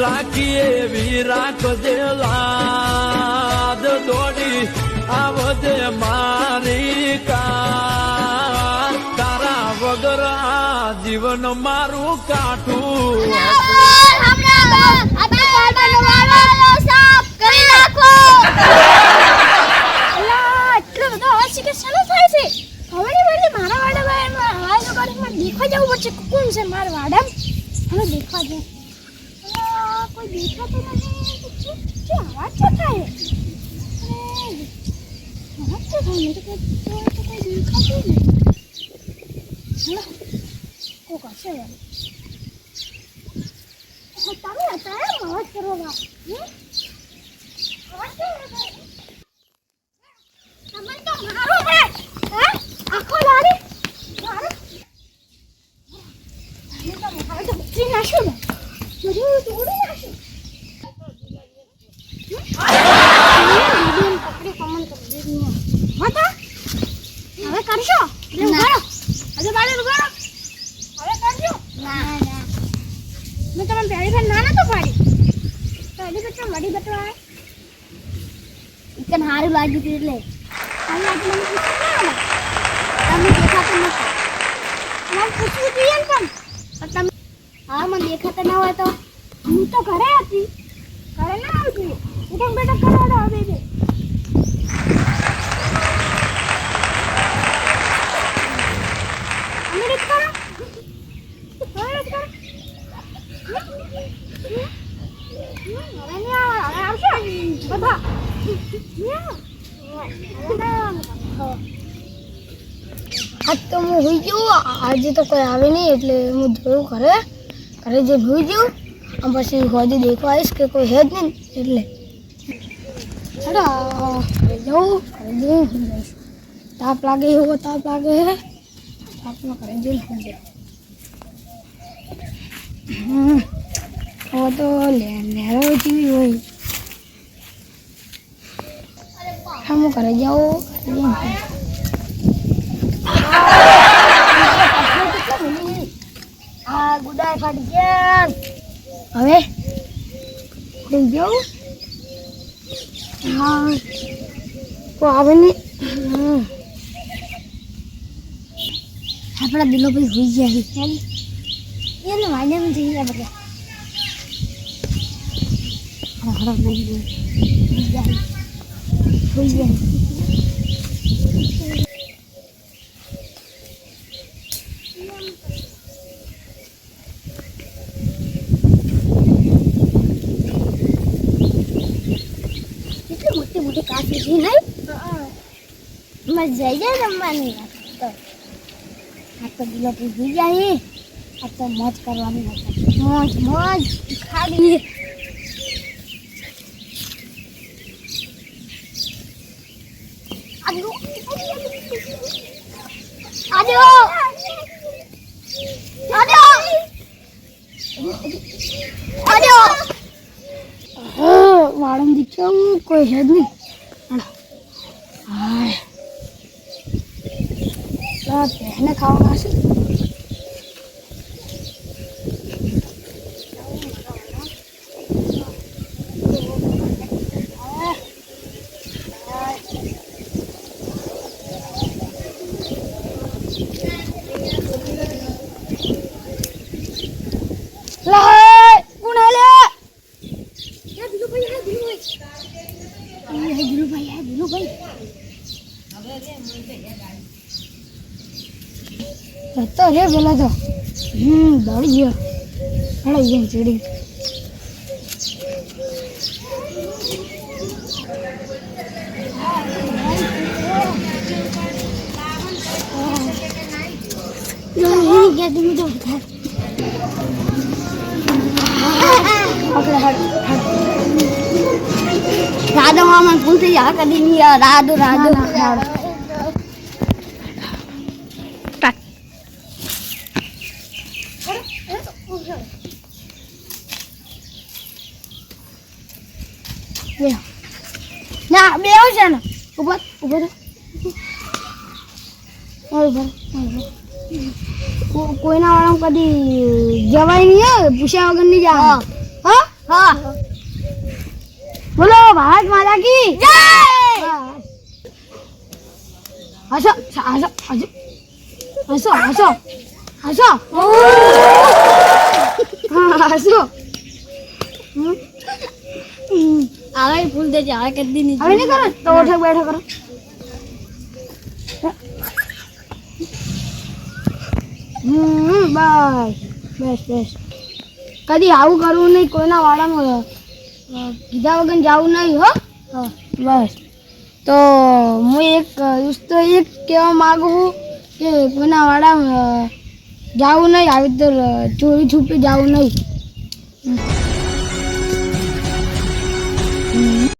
રાખીએ એવી રાખજે લાદ દોડી આવજે મારી કા તારા વગર આ જીવન મારું કાઠું देखा जाऊ बच्चे कौन से मार वाडम हमें देखा जाए कोई देखा तो नहीं क्या आवाज चलता है आवाज चलता है मेरे को तो कोई देखा तो नहीं है को कैसे है होता भी आता है आवाज करोगा आवाज क्या है समझ तो मारो है आंखों लारी मारो Ini nasul. Jadi itu udah nasul. Ini putri kaman kerjanya. Mata? Ada karjo? Ada ada balik luar. Ada karjo? Nah. मैं तो प्यारी बहन ना तो पाड़ी पहले बच्चा बड़ी बटवा है इतना हार लागी थी ले हम लागी मैंने कुछ ना हमने देखा तो नहीं हम कुछ भी किया हम तब हाँ मन देखा तो ना हुआ तो हम तो घरे आती घरे ना आती उठक बेटा करो ना बेबी हमें करो आज तो मैं हुई जो आज तो कोई आवे नहीं એટલે હું જોઉં ઘરે જે હુઈ જો આમ પછી હોજી દેખવા આવીશ કે કોઈ હે જ નહીં એટલે અડા જાઉં તાપ લાગે એવો તાપ લાગે હે તાપમાં ઘરે જઈને હોઈ જાય वो तो नेरो जीवी हुई हम करे जाओ आ गुडाई फाट गया હવે ખોઈ જાઓ હા તો આવે ને આપણા દિલો ભાઈ હોઈ ગયા છે એને માન્યમ થઈ ગયા બધા हरा नहीं है कितने मोटे मोटे काफी जी नहीं मजा जाए जमवानी तो आप तो दिलो पे हुई जाए अब तो मौज करवानी मौज मौज खा लिए आजो आजो आजो वाड़म दिखो कोई है नहीं हाय ला पहने खाओ से तो रे बोला तो दौड़ गया अरे ये चिड़ी क्या तुम तो राधो मामा पूछे यहाँ कभी नहीं आ राधो राधो ना बेहो છે ને ઉપર ઉપર ઉપર કોઈના વાળા કદી જવાય નહીં પૂછ્યા વગર નહીં જા હા હા. બોલો ભારત માતા કી જય. હસો હસો હસો હસો હસો હસો. હવે ફૂલ દેજે, હવે કદી નહીં. હવે નહીં કરો તો ઓઠે બેઠો કરો. બસ બસ બસ. કદી આવું કરવું નહીં, કોઈના વાડામાં કીધા વગર જવું નહીં હો. બસ તો હું એક કહેવા માગું છું કે કોઈના વાડામાં જવું નહીં, આવી રીતે ચોરી છુપી જવું નહીં.